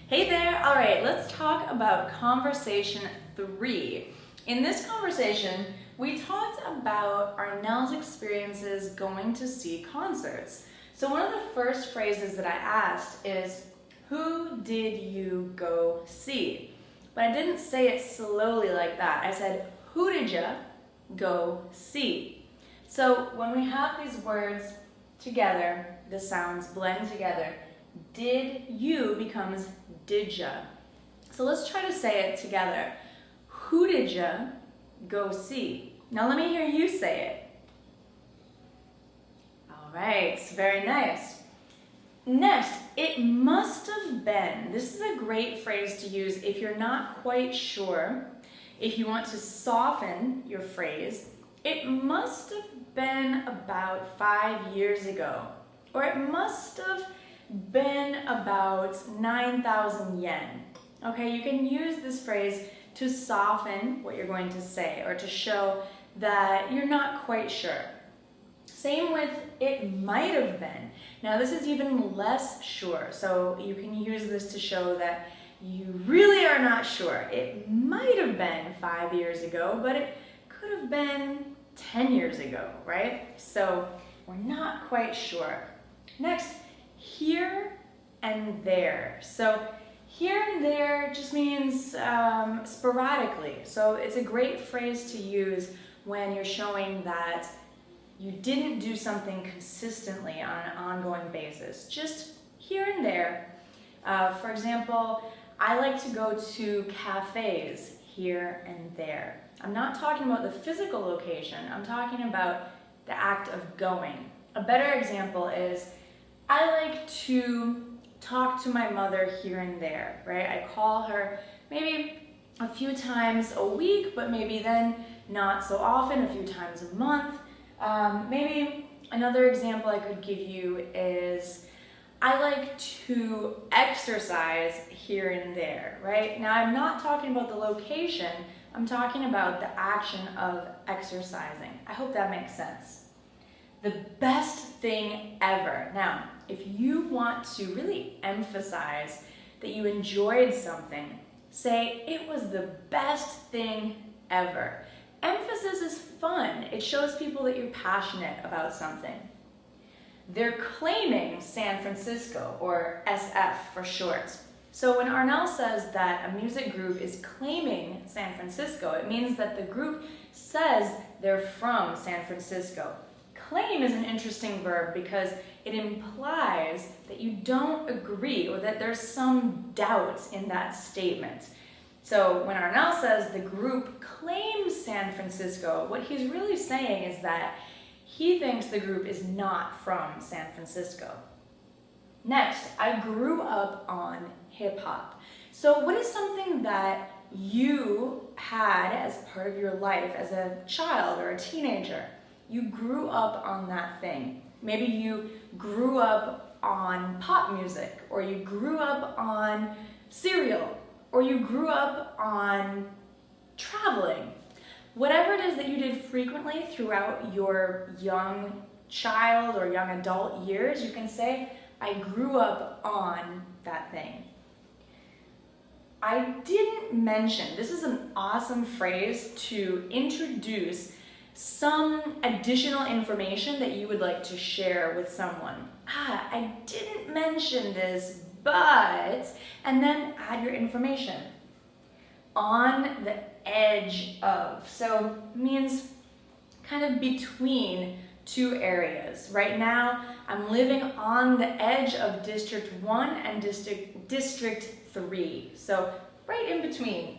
Hey there! Alright, let's talk about conversation 3. In this conversation, we talked about Arniel's experiences going to see concerts. So one of the first phrases that I asked is, who did you go see? But I didn't say it slowly like that. I said, who did you go see? So when we have these words together, the sounds blend together. Did you becomes did ya. So let's try to say it together. Who did ya go see? Now let me hear you say it. All right, very nice. Next, it must have been. This is a great phrase to use if you're not quite sure, if you want to soften your phrase. It must have been about 5 years ago, or it must have been about 9,000 yen. Okay, you can use this phrase to soften what you're going to say or to show that you're not quite sure. Same with it might have been. Now this is even less sure, so you can use this to show that you really are not sure. It might have been 5 years ago, but it could have been 10 years ago, right? So we're not quite sure. Next, here and there. So here and there just means sporadically. So it's a great phrase to use when you're showing that you didn't do something consistently on an ongoing basis. Just here and there. For example, I like to go to cafes here and there. I'm not talking about the physical location. I'm talking about the act of going. A better example is I like to talk to my mother here and there, right? I call her maybe a few times a week, but maybe then not so often, a few times a month. Maybe another example I could give you is I like to exercise here and there, right? Now I'm not talking about the location, I'm talking about the action of exercising. I hope that makes sense. The best thing ever. Now, if you want to really emphasize that you enjoyed something, say it was the best thing ever. Emphasis is fun. It shows people that you're passionate about something. They're claiming San Francisco, or SF for short. So when Arniel says that a music group is claiming San Francisco, it means that the group says they're from San Francisco. Claim is an interesting verb because it implies that you don't agree or that there's some doubt in that statement. So when Arniel says the group claims San Francisco, what he's really saying is that he thinks the group is not from San Francisco. Next, I grew up on hip hop. So what is something that you had as part of your life as a child or a teenager? You grew up on that thing. Maybe you grew up on pop music, or you grew up on cereal, or you grew up on traveling. Whatever it is that you did frequently throughout your young child or young adult years, you can say, I grew up on that thing. I didn't mention, this is an awesome phrase to introduce some additional information that you would like to share with someone. I didn't mention this, but, and then add your information. On the edge of, so means kind of between two areas. Right now, I'm living on the edge of District 1 and District 3, so right in between.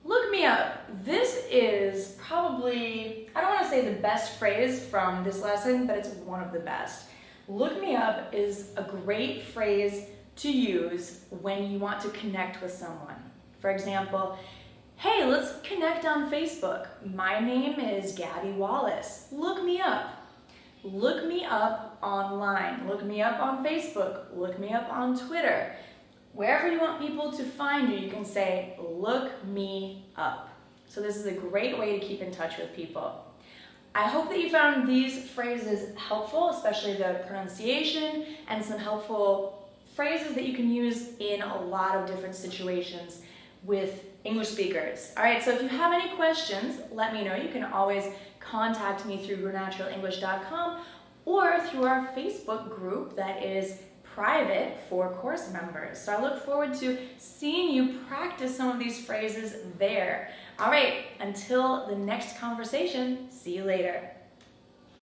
Look me up. This is probably, I don't want to say the best phrase from this lesson, but it's one of the best. Look me up is a great phrase to use when you want to connect with someone. For example, hey, let's connect on Facebook. My name is Gabby Wallace. Look me up. Look me up online. Look me up on Facebook. Look me up on Twitter. Wherever you want people to find you, you can say, look me up. So this is a great way to keep in touch with people. I hope that you found these phrases helpful, especially the pronunciation and some helpful phrases that you can use in a lot of different situations with English speakers. All right, so if you have any questions, let me know. You can always contact me through yournaturalenglish.com or through our Facebook group that is private for course members. So I look forward to seeing you practice some of these phrases there. All right, until the next conversation, see you later.